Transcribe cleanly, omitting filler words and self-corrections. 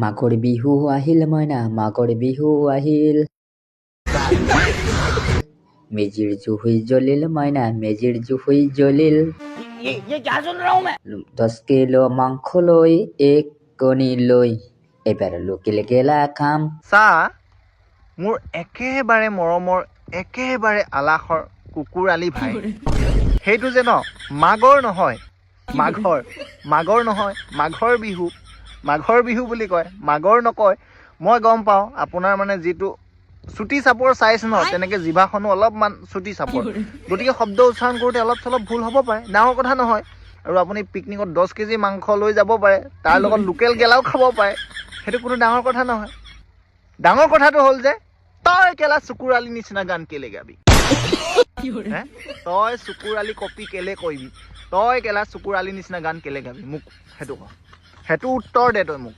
মাঘৰ বিহু আহিল মইনা মাঘৰ বিহু আহিল মেজিৰ জুই জ্বলিল মইনা মেজিৰ জুই জ্বলিল ये क्या सुन रहा हूँ मैं 10 কিলো মাংস লৈ এক কণী লৈ এবাৰ লোকেল গেলা খাম চা মোৰ একেবাৰে মৰমৰ একেবাৰে আলাসৰ কুকুৰালি ভাই সেইটো যে ন মাঘৰ নহয় মাঘৰ বিহু বুলি কয় মাঘৰ নকয় মই গম পাওঁ আপোনাৰ মানে যিটো চুটি চাপৰ চাইজ ন তেনেকৈ জিভাখনো অলপমান চুটি চাপৰ গতিকে শব্দ উচ্চাৰণ কৰোঁতে অলপ চলপ ভুল হ'ব পাৰে ডাঙৰ কথা নহয় আৰু আপুনি পিকনিকত 10 কেজি মাংস লৈ যাব পাৰে তাৰ লগত লোকেল গেলাও খাব পাৰে সেইটো কোনো ডাঙৰ কথা নহয় ডাঙৰ কথাটো হ'ল যে তই কেলা চকুৰালি নিচিনা গান কেলে গাবি তই চকুৰালি কপি কেলে কৰিবি তই কেলা চকুৰালি নিচিনা গান কেলে গাবি মোক সেইটো ক সেইটো উত্তৰ দে তই মোক